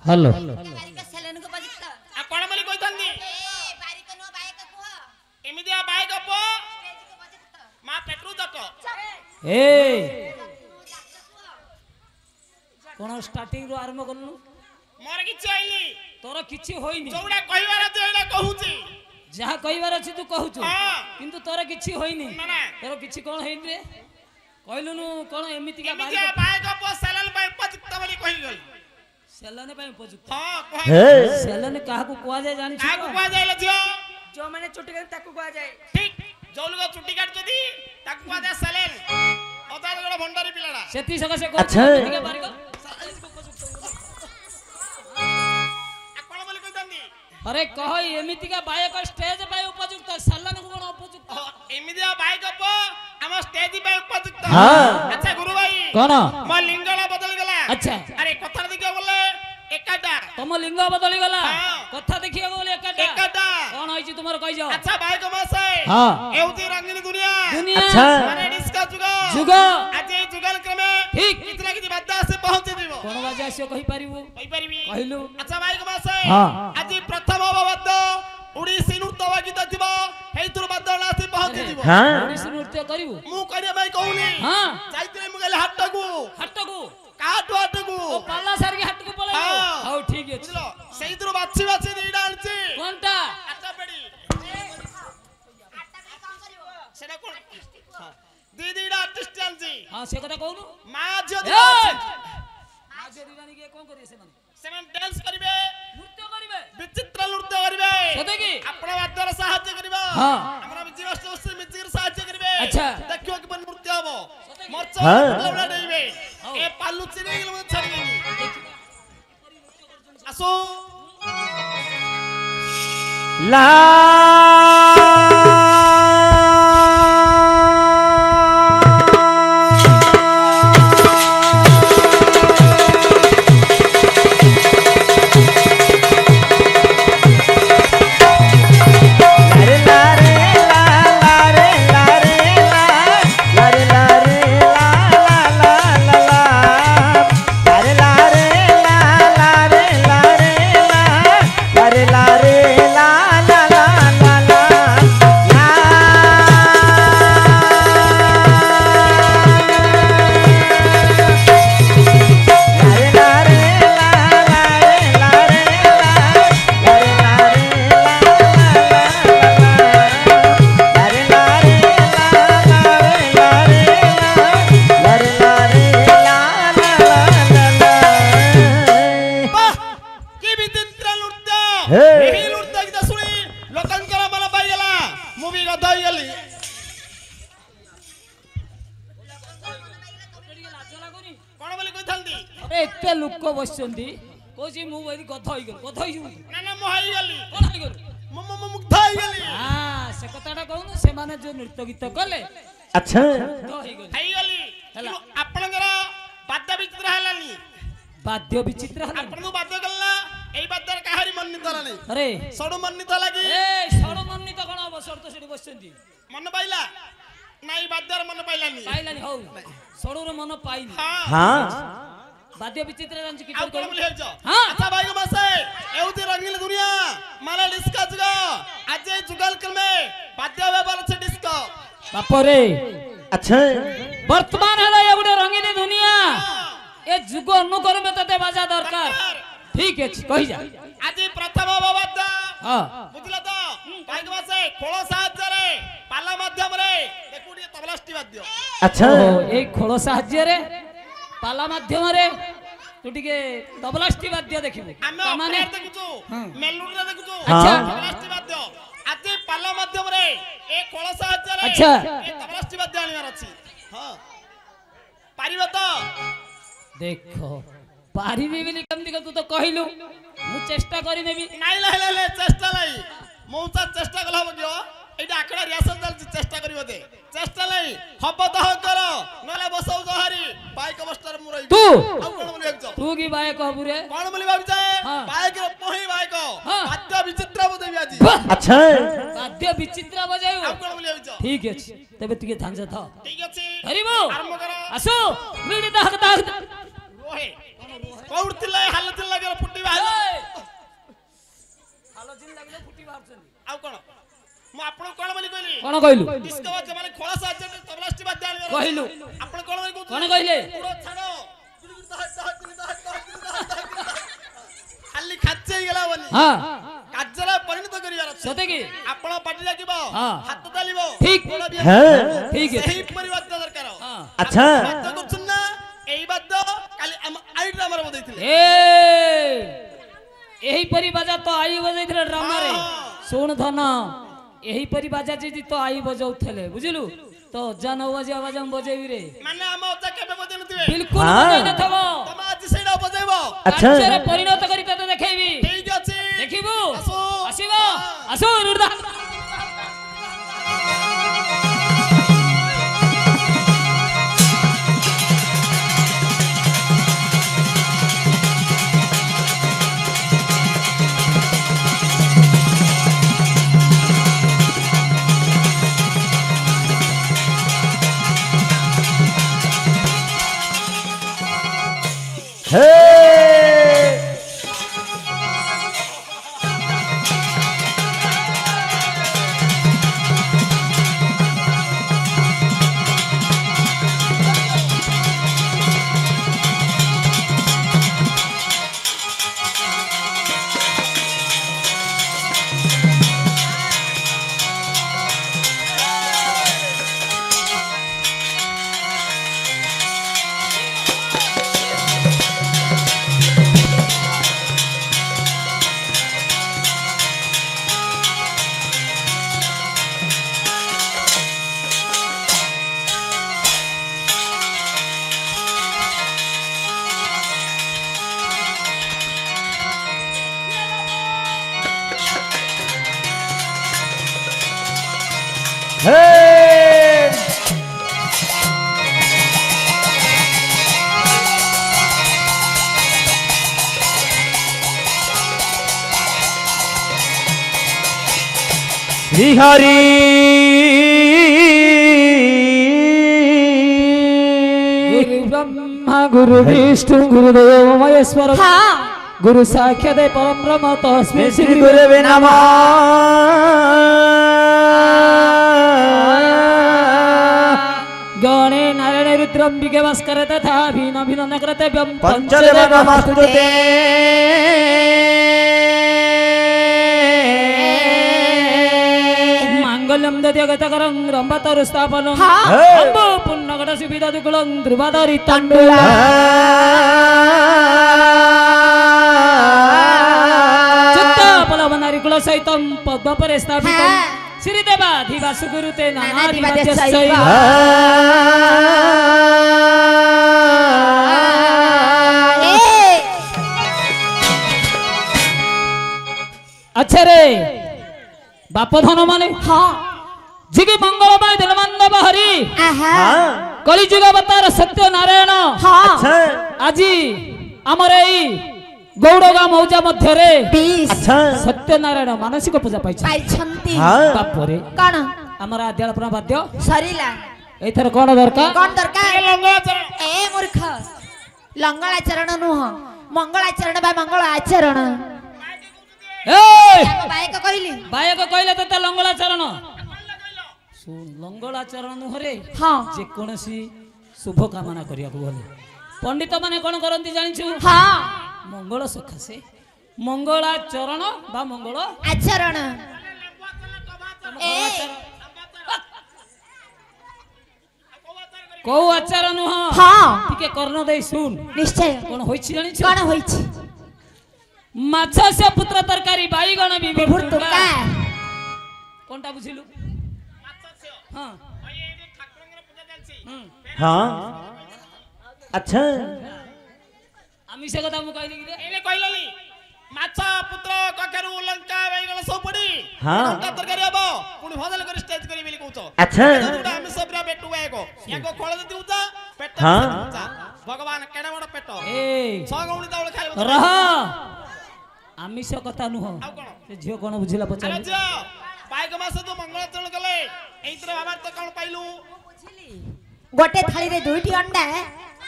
Hello बारिका सेलेन को बजित आ कोण बोली कहितंदी ए बारिका नो बायका को एमिदिया बाइक अप स्टेज को बजित मा पेट्रोल दट ए कोन स्टार्टिंग रो आरंभ करनु मोर किछि आइली तोर किछि होइनी जोडा कहिवार जे एला कहूची जहा कहिवार अछि तू कहूछु हां किंतु तोर किछि होइनी ना ना तोर किछि कोन हेइन रे कहलुनु कोन एमिति का एमिदिया बाइक अप सेलेन बाइ उपयुक्त बोली कहि गल सेलन पे उपयुक्त हां कह सेलन काहा को कुआ जाय जानि काको कह जाइला जियो जो माने चुटी कर ताको को आ जाए ठीक जो लोग चुटी काट जदी ताको कह दे सेलेन ओता गोडा भंडारी पिलाडा सेती सका से को अच्छा। एमिति का बारिका आ कोण बोली कहितंदी अरे कह एमिति का बायक स्टेज पे उपयुक्त सेलन को कोन उपयुक्त एमिदिया बाइक अप हम स्टेज पे उपयुक्त हाँ। अच्छा गुरु भाई कोन म लिंगला बदल गला अच्छा अरे कथा देखियो बोले एकाटा तुम लिंग बदली गला हाँ। कथा देखिए बोले एकाटा एकाटा कोन होइछि तुमर कहि जाओ अच्छा भाई कमासे हाँ। एउती रंगीन दुनिया दुनिया अच्छा। माने डिस्का जुग आज ए जुगल क्रमे ठीक कितना कि बाद्दा से पहुंचे दिबो कोन बाजा से कहि पारिबो कहि परिबी कहिलु अच्छा भाई कमासे हाँ। आज प्रथम बाद्दा उड़ीसी नृत्य गीत दिबो हेतुर बाद्दा नासी पहुंचे दिबो हाँ ओडिसी नृत्य करिवो मु करिया भाई कहूनी हां जाइते मु गेले हट्टकू हट्टकू काटू हट्टकू ओ पाला सार के हट्टकू पळे हाँ। हौ ठीक अछि बुझलो सेइतुर बाछि बाछि दिडा आनछि कोनटा आटा पेडी सेटा कोन हां दीदीडा आर्टिस्ट आनछि हां से कथा कहनु मा जो ए आज दिवानी के कोन करिए से माने सेमन डांस करिवे नृत्य करिवे विचित्र नृत्य करिवे सते की आपण बाद्दार साहाय्य करिवो हाँ। हमरा विजय वस्तु मिजिर साहाय्य करिवे अच्छा। देखियो कि बन नृत्य हबो मरच हाँ। लवडा देइबे हाँ। ए पालु चिनी गेल म छाड़िनी आसो ला रे ला रे ला ला रे ला रे ला ला रे ला रे ला ला ला ला ला रे ला रे ला ला रे ला रे ला ला रे ला रे ला ला ला ला ला वाह की विचित्र नृत्य हे। एही नृत्य गीत सुनी लोकांकर मन पाई गेला मूवी गधई गेली कोन बोली कहिथांदी अरे एते लोक बसचंदी कोसी मु बई गध होई गेल गध होई जु ना ना मोहाई गेली कोन होई गेल मुग्ध होई गेली हां से कथाटा कहनु से माने जो नृत्य गीत कले अच्छा गध होई गेल होई गेली ହେଲା। आपणकर बाद्य विचित्र हेलानी वाद्य विचित्र हला आपणको बाद्य गल्ला एई बाद्यर काहारी मन नितला नै अरे सडु मन नित लागी ए सड़मन्नी तो कोन अवसर तो सेठी बसचंदी मन पाइला नाई बाद्यर मन पाइलानी पाइलानी हौ सड़ुर मन पाइनी हां हाँ वाद्य विचित्र जान की आउ कोन बोली हेज हाँ। अच्छा भाई को बसे एउती रंगीन दुनिया माला डिस्का जुग आज ए जुगल क्रमे बाद्य व्यवहार छे डिस्को बाप रे अच्छा वर्तमान हला ये गुटे रंगीन दुनिया ए जुग अनुकरण में तते बाजा दरकार ठीक है कहि जा आज प्रथम बाद्य हां बुझला तो भाई को बसे खोल साहाय्य रे पाला माध्यम रे देखुडी तबलाष्टी वाद्य अच्छा ए खोल साहाଯ୍य रे पाला माध्यम रे तू टिके तबलाष्टी वाद्य देखिबे आमे माने ऑपरेट देखुचो हाँ। मेलोडी रे देखुचो अच्छा। तबलाष्टी वाद्य आज पाला माध्यम रे ए खोल साहाय्य रे अच्छा। ए तबलाष्टी वाद्य आनिवार अछि हां पारिबो तो देखो पारिबे बोली कम तू तो कहिलु मु चेष्टा करि नेबी नाइ ले चेष्टा लाई मौसा चेष्टा कला बगियो एटा आकड़ा रियासल चलछि चेष्टा करिवो दे चेष्टा लाई हब दह कर नले बसौ जहारी बाइक अवस्था रे मुरई तू आउ कोन बोली एकजो तू की बाय कहबु रे कोन बोली भाबी जाए हाँ। बाइक रे पोही बाइक हाँ। बाद्य विचित्र बोदेबी आजी वाह! अच्छा वाद्य विचित्र बजायो आउ कोन बोली एकजो ठीक अछि तबे तुके ध्यान से था ठीक अछि हरिबो आरंभ करो आसो मिडी दाग दाग रोहे କୋଉଠିଥିଲେ ହାଲତିଲ ଲାଗିବ ଫୁଟି ବାହାରିବ ହାଲଜିନ ଲାଗିଲେ ଫୁଟି ବାହାରୁଛନ୍ତି। ଆଉ କଣ ମୁଁ ଆପଣଙ୍କୁ କଣ ବୋଲି କହିଲି କଣ କହିଲୁ? ଡିସ୍କୋ ବାଜେ ମାନେ ଖୋଳ ସାହାଯ୍ୟରେ ତବଲାଷ୍ଟି ବାଦ୍ୟ ଆଣିବାର କହିଲୁ। ଆପଣ କଣ ବୋଲି କହୁଥିଲେ? କଣ କହିଲେ? ପୁରା ଛାଡ ଖାଲି ଖାଚେ ହେଇଗଲା ବନି ହଁ କାର୍ଯ୍ୟରେ ପରିଣତ କରିବାର ଅଛି। ସତେ କି? ଆପଣ ପାଟି ଲାଗିବ ହଁ। ହାତ ତାଳିବ ଠିକ। ଗୋଡ଼ ବି হ্যাঁ ଠିକ ଅଛି। ସେହି ପରିବାଦ୍ୟ ଦରକାର। ହଁ। আচ্ছা ବାଦ୍ୟ କରୁଛନ୍ତି ନା এই বাদ্য কালি আইড ଆମର বজাইଥିଲେ। ଏହିପରି ବାଜା ତ ଆଈ ବଜାଇଥିଲେ ଡ୍ରାମାରେ। ହଁ। ଶୁଣ ଧନ ଏହିପରି ବାଜା ଯଦି ତ ଆଈ ବଜାଉଥିଲେ ବୁଝିଲୁ ତ ଅଜା ନ ବଜେଇବା ବାଜା ମୁଁ ବଜେଇବି ରେ। ମାନେ ଆମ ଅଜା କେବେ ବଜେଇ ନଥିବେ ବିଲକୁଲ ହଁ। ବଜେଇ ନଥିବ। ତମେ ଆଜି ସେଇଟା ବଜେଇବ। আচ্ছা କାର୍ଯ୍ୟରେ ପରିଣତ କରି ତତେ ଦେଖେଇବି। ଠିକ ଅଛି ଦେଖିବୁ ଆସୁ। ଆସିବ ହଁ। ଆସୁ ରୁଦା হে হে শ্রীহরি गुरु ब्रह्मा गुरु विष्णु गुरुदेव महेश्वर हाँ गुरु साक्षात परम ब्रह्म तस्मै শ্রী श्री গুরবে নমঃ गणे नारायण रुद्रम्बिके भास्कर तथा भिन्न भिन्न नकृतव्यं পঞ্চদেব নমস্তুতে मांगल्यं दध्यगतकरं रम्भतरु स्थापनं हाँ। अम्बो पुण्यकट सुविदुकुलं ध्रुवधारि तण्डुला चित्तफलवनारिकुल सहितं पद्मपरे स्थापितं हाँ। श्रीदेवाधिवासु गुरुते नानाधिपत्यस्यैव। नानाधिपत्यस्यैव अच्छा रे बाप धन माने हाँ जिगे मंगलमय दिलमंदव हरि आहा कलिजुग अवतार सत्य नारायण हाँ আচ্ছা আজি আমার এই গৌড়গা মৌজা মধ্যরে बीस আচ্ছা সত্য নারায়ণ মানসিক পূজা পাইছে पाइछंती হ্যাঁ বাপরে कौन আমার আদ্যালপনা বাদ্য सरिला এইথর কোন দরকার कौन दरकार ଲଙ୍ଗଳାଚରଣ ए मूर्ख लंगलाचरण नुह मंगलाचरण बा मंगल आचरण এই बायक कहली বায়ক কইলে ততে লঙ্গলাচরণ শুন লঙ্গলাচরণ নুহরে हाँ যে কোনসি শুভ কামনা করিয়াকু গলে পণ্ডিত মানে কোন করন্তি জানিছু हाँ মঙ্গল সখাসে মঙ্গলাচরণ বা মঙ্গল आचरण ए কৌ আচার নুহ हाँ টিকে কর্ণ দেই শুন निश्चय কোন হইছি জানিছু कौन होइछि মাছ সে পুত্র তরকারি বাইগণ বিভুর বিভুর তুকা কোনটা বুঝিলু হ্যাঁ হুম হ্যাঁ আচ্ছা আমি সে কথা মু কইলি রে ଏଇନେ କହିଲେନି ମାଛ ପୁତ୍ର କଖାରୁ ଲଙ୍କା ବାଇଗଣ ସବୁ ପଡି ହଁ। ଲଙ୍କା ତରକାରୀ ହବ ପୁଣି ଭଜଲ କରି ଷ୍ଟେଜ କରି ବୋଲି କହୁଛ আচ্ছা ଯୋଉଟା ଆମେ ସବରା ପେଟୁ ଆଏଗୋ ୟାଙ୍କ ଖୋଳ ଯଦି ଉଚା ପେଟ ହଁ। ଉଚା ଭଗବାନ କେଡେ ବଡ ପେଟ এই 6 ଗଉଣି ଚାଉଳ ଖାଇବ ରହ ଆମିଷ କଥା ନୁହ ଆଉ କଣ ସେ ଝିଅ କଣ ବୁଝିଲା ଆରେ ପଚାର ଝିଅ ବାଇକ ମାସ ତୁ ମଙ୍ଗଳାଚରଣ କଲେ ଏଇଥିରେ ବାବାର ତ କଣ ପାଇଲୁ गोटे थाली रे दुईटी अंडा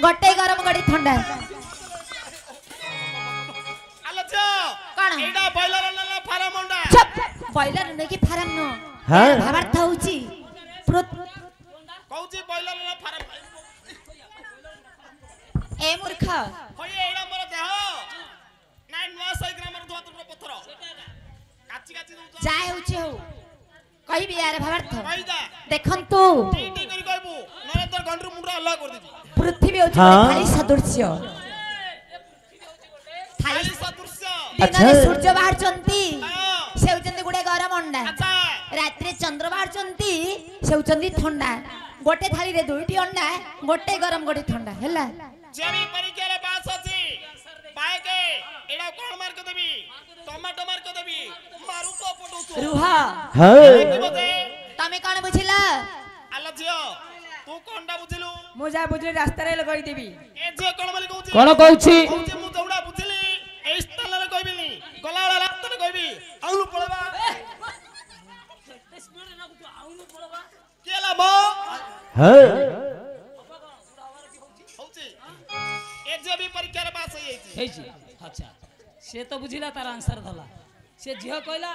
गोटे गरम गोटे ठंडा ଝିଅ କଣ? ଏଇଟା ବଇଲର ନା ଫାର୍ମ ଅଣ୍ଡା ଚୁପ ବଇଲର ନେକି ଫାର୍ମ ନ ହଁ। ଭାବାର୍ଥ ହଉଛି କହୁଛି ବଇଲର ନା ଫାର୍ମ ଏ ମୂର୍ଖ ହୋଇ ଏଇଟା ମୋର ଦେହ ନାଇଁ ନୂଆ ସାଇକେଲ ଆମର ଧୁଆ ତୁର ପଥର କାଚି କାଚି ଦଉଛ ଯାହା ହେଉଛି ହଉ କହିବି ୟାର ଭାବାର୍ଥ କହିଦା ଦେଖନ୍ତୁ ଟି ଟି କରି କହିବୁ ନହେଲେ ତୋର ଗଣ୍ଡରୁ ମୁଣ୍ଡ ଅଲଗା କରିଦେବି ପୃଥିବୀ ହେଉଛି ହଁ। ଥାଳି ସଦୃଶ୍ୟ ଥାଳି ଖାଲି ସଦୃଶ୍ୟ ଦିନରେ ଆଚ୍ଛା। ସୂର୍ଯ୍ୟ ବାହାରୁଛନ୍ତି ହଁ ସେ ହେଉଛନ୍ତି ଗୋଟେ ଗରମ ଅଣ୍ଡା ଆଚ୍ଛା ରାତିରେ ଚନ୍ଦ୍ର ବାହାରୁଛନ୍ତି ସେ ହେଉଛନ୍ତି ଥଣ୍ଡା ଗୋଟେ ଥାଳିରେ ଦୁଇଟି ଅଣ୍ଡା ଗୋଟେ ଗରମ ଗୋଟେ ଥଣ୍ଡା ହେଲା ଯେବି ପରୀକ୍ଷାରେ ପାସ୍ ଅଛି ପାଏକେ ଏଇଟା କଣ ମାର୍କ ଦେବି ଟମାଟୋ ମାର୍କ ଦେବି ମାରୁଛ ପଟଉଛୁ ରୁହ ହଁ। ବୋଧେ ତମେ କଣ ବୁଝିଲ ଆଲୋ ଝିଅ ତୁ କଣଟା ବୁଝିଲୁ ମୁଁ ଯାହା ବୁଝିଲି ରାସ୍ତାରେ କହିଦେବି ଏ ଝିଅ କଣ ବୋଲି କହୁଛି କଣ କହୁଛି କହୁଛି ମୁଁ ଯୋଉଟା ବୁଝିଲି ଏଇ ସ୍ଥାନରେ କହିବିନି ଗଲାବେଳେ ରାସ୍ତାରେ କହିବି ଆଉନୁ ପଳେଇବା କିଏ ହେଲା ମୋ ହଁ। ହଉଛି ଏ ଝିଅ ବି ପରୀକ୍ଷାରେ ପାସ୍ ହେଇଯାଇଛି ହେଇଛି ଆଚ୍ଛା ସେ ତ ବୁଝିଲା ତାର ଆନ୍ସର ଦେଲା ସେ ଝିଅ କହିଲା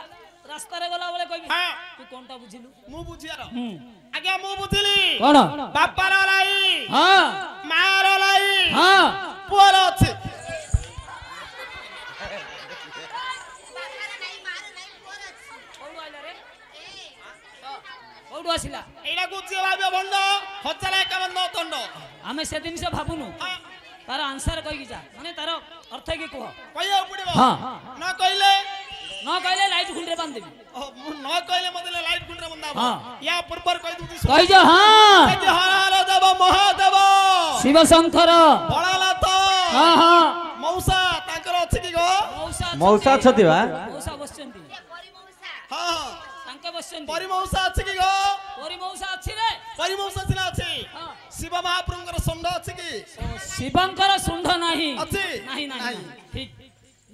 ରାସ୍ତାରେ ଗଲା ବେଳେ କହିବି ହଁ ତୁ କୋନଟା ବୁଝିଲୁ ମୁଁ ବୁଝିବାର ହୁଁ ଆଜ୍ଞା ମୁଁ ବୁଝିଲି କଣ ବାପାର লাই ହଁ ମାର লাই ହଁ ପୁଅର ଅଛି କୋଉଠୁ ଆସିଲା ଏଇଟାକୁ ଯିଏ ଭାବିବ ଭଣ୍ଡ ହଜାର ଏକାବନ ଦଣ୍ଡ ଆମେ ସେ ଜିନିଷ ଭାବୁନୁ ହଁ, ତାର ଆନ୍ସର କହିକି ଯା ମାନେ ତାର ଅର୍ଥ କି କୁହ କହିବାକୁ ପଡିବ ହଁ। ନ କହିଲେ ନ କହିଲେ ଲାଇଟ୍ ଖୁଣ୍ଟିରେ ବାନ୍ଧିଦେବି ମୁଁ ନ କହିଲେ ମତେ ଲାଇଟ୍ ଗୁଣ୍ଡରେ ବନ୍ଧା ହବ ହଁ। ୟା ପୂର୍ବରୁ କହିଦଉଛି କହିଛ ହଁ ହର ହର ଦେବ ମହାଦେବ ଶିବ ଶଙ୍କର ଭୋଳାନାଥ ହଁ ହଁ ମଉସା ତାଙ୍କର ଅଛି କି ଗো ମଉସା ଅଛନ୍ତି ବା ମଉସା ବସିଛନ୍ତି ହଁ ହଁ ତାଙ୍କେ ବସିଛନ୍ତି ପରିମଉସା ଅଛି କି ଗো ପରି ମଉସା ଅଛି ରେ ପରିମଉସା ସିନା ଅଛି ହଁ। ଶିବ ମହାପ୍ରଭୁଙ୍କର ଷଣ୍ଢ ଅଛି କି ଶିବଙ୍କର ଶୁଣ୍ଢ ନାହିଁ ଅଛି? ନାହିଁ ନାହିଁ ନାହିଁ। ଠିକ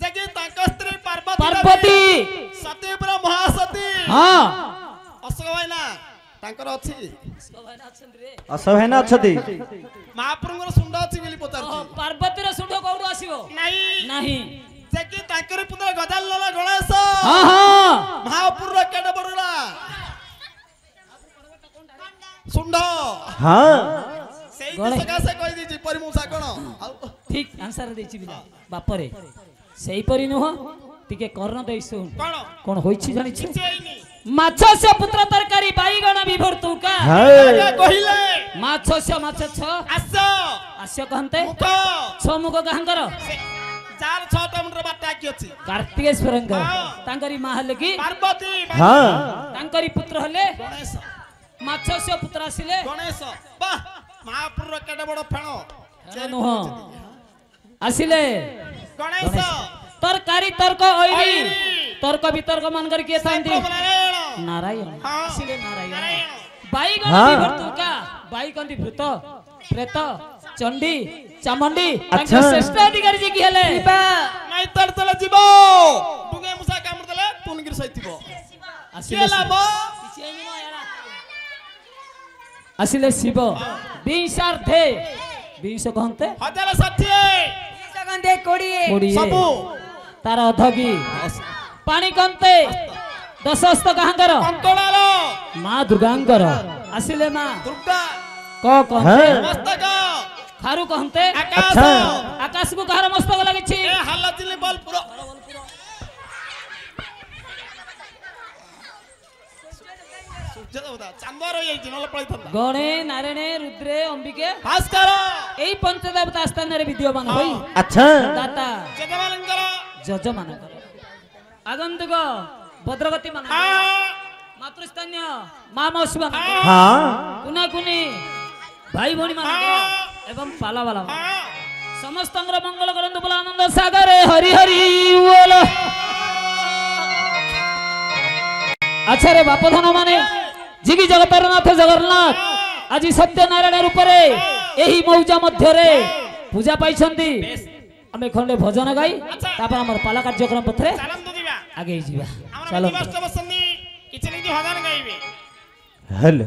ଯେ କି ତାଙ୍କ ସ୍ତ୍ରୀ ପାର୍ବତୀ ପାର୍ବତୀ ସତୀପୁର ମହାସତୀ ହଁ ଅଶୋକ ଭାଇନା ତାଙ୍କର ଅଛି ଭାଇନା ଅଛନ୍ତି ରେ ଅସଭାଇନା ଅଛନ୍ତି ମହାପ୍ରଭୁଙ୍କର ଷଣ୍ଢ ଅଛି ବୋଲି ଓହୋ, ପଚାରୁଛି ପାର୍ବତୀର ଶୁଣ୍ଢ କୋଉଠୁ ଆସିବ ନାଇଁ ନାହିଁ ଯେ କି ତାଙ୍କର ପୁତ୍ର ଗଜାନନ ଗଣେଶ ହଁ ହଁ ମହାପୁରୁର କେଡେ ବଡରା ଷଣ୍ଢ ହଁ ସେଇ ଗଣେଶ। ସକାଶେ କହିଦେଇଛି ପରିମୂଷା କଣ ଆଉ ଠିକ ଆନ୍ସର ଦେଇଛି ପିଲା ବାପରେ ସେଇପରି ନୁହଁ ଟିକେ କର୍ଣ୍ଣ ଦେଇ ଶୁଣ କଣ କଣ ହୋଇଛି ଜାଣିଛୁ କିଛି ହେଇନି ମାଛ ସେ ପୁତ୍ର ତରକାରୀ ବାଇଗଣ ବିଭର୍ତ୍ତୁକା ହଁ। ଆଜ୍ଞା କହିଲେ ମାଛ ସେ ମାଛ ଛ ଆସ ଆସ୍ୟ କହନ୍ତେ ମୁଖ ଛଅ ମୁଖ କାହାଙ୍କର ସେ- ଯାର 6ଟା ମୁଣ୍ଡର ବାଟ ଆକି ଅଛି କାର୍ତ୍ତିକେଶ୍ୱରଙ୍କର ହଁ। ତାଙ୍କରି ମା ହେଲେ କି ପାର୍ବତୀ ହଁ ତାଙ୍କରି ପୁତ୍ର ହେଲେ ଗଣେଶ ମାଛ ସେ ପୁତ୍ର ଆସିଲେ ଗଣେଶ ବାহ ମହାପୁରୁର କେଡେ ବଡ ଫେଣ ନୁହଁ ଆସିଲେ ଗଣେଶ ତରକାରୀ ତର୍କ ଐରି ଐରି। ତର୍କ ବିତର୍କ ମାନଙ୍କର କିଏ ଥାନ୍ତି ନାରାୟଣ ନାରାୟଣ ହଁ। ଆସିଲେ ନାରାୟଣ ନାରାୟଣ ବାଇଗଣ ହଁ। ବିଭର୍ତ୍ତୁକା ବାଇ କନ୍ତି ଭୂତ ପ୍ରେତ ଚଣ୍ଡୀ ଚାମଣ୍ଡୀ ତାଙ୍କ ଆଚ୍ଛା। ଶ୍ରେଷ୍ଠ ଅଧିକାରୀ ଯେ କି ହେଲେ ନାଇଁ ତର ତଳେ ଯିବ ଡୁଙ୍ଗେ ମୁସା କାମୁଡି ଦେଲେ ପୁନଗିରି ସହିଥିବ ଆସିଲେ କିଏ ଲାଭ ଆସିଲେ ଶିବ ବିଂଶାର୍ଧେ ବିଂଶ କହନ୍ତେ 1060 କୋଡ଼ିଏ ସବୁ ତାର ଅଧଗି ପାଣି କନ୍ତେ ଦଶସ୍ତ କାହାଙ୍କର କଙ୍କଡାର ମା ଦୁର୍ଗାଙ୍କର ଆସିଲେ ମା ଦୁର୍ଗା କ କହନ୍ତେ ହଁ। ମସ୍ତକ ଖାରୁ କହନ୍ତେ ଆକାଶ ଆଚ୍ଛା। ଆକାଶକୁ କାହାର ମସ୍ତକ ଲାଗିଛି ଏ ହାଲ ଚିଲି ବଲପୁର ସୂର୍ଯ୍ୟ ଦେବତା ଚାନ୍ଦ ରହିଯାଇଛି ନହେଲେ ପଳେଇଥାନ୍ତା ଗଣେ ନାରାୟଣେ ରୁଦ୍ରେ ଅମ୍ବିକେ ଭାସ୍କର ଏଇ ପଞ୍ଚଦେବତା ସ୍ଥାନରେ ବିଦ୍ୟମାନ ହୋଇ ଆଚ୍ଛା ଦାତା ଜଗମାନଙ୍କର ଯଜମାନଙ୍କର ଆଗନ୍ତୁକ ଭଦ୍ରଗତି ମାନ ମାତୃସ୍ଥାନୀୟ ମା ମୌସୁମୀ ହଁ କୁନା କୁନି ଭାଇ ଭଉଣୀ ମାନଙ୍କର ଏବଂ ପାଲାବାଲା ସମସ୍ତଙ୍କର ମଙ୍ଗଳ କରନ୍ତୁ ବୋଲ ଆନନ୍ଦ ସାଗରେ ହରି ହରି ବୋଲ ଆଚ୍ଛା ରେ ବାପଧନ ମାନେ ଯିକି ଜଗତର ନାଥ ଜଗନ୍ନାଥ ଆଜି ସତ୍ୟନାରାୟଣ ରୂପରେ ଏହି ମୌଜା ମଧ୍ୟରେ ପୂଜା ପାଇଛନ୍ତି ଆମେ ଖଣ୍ଡେ ଭଜନ ଗାଇ ତାପରେ ଆମର ପାଲା କାର୍ଯ୍ୟକ୍ରମ ପଥରେ ଚାଲନ୍ତୁ ଯିବା ଆଗେଇ ଯିବା ଆମର ଚାଲନ୍ତୁ ନିବାସ ବସନ୍ତି କିଛି କିଛି ଭଜନ ଗାଇବେ ହେଲ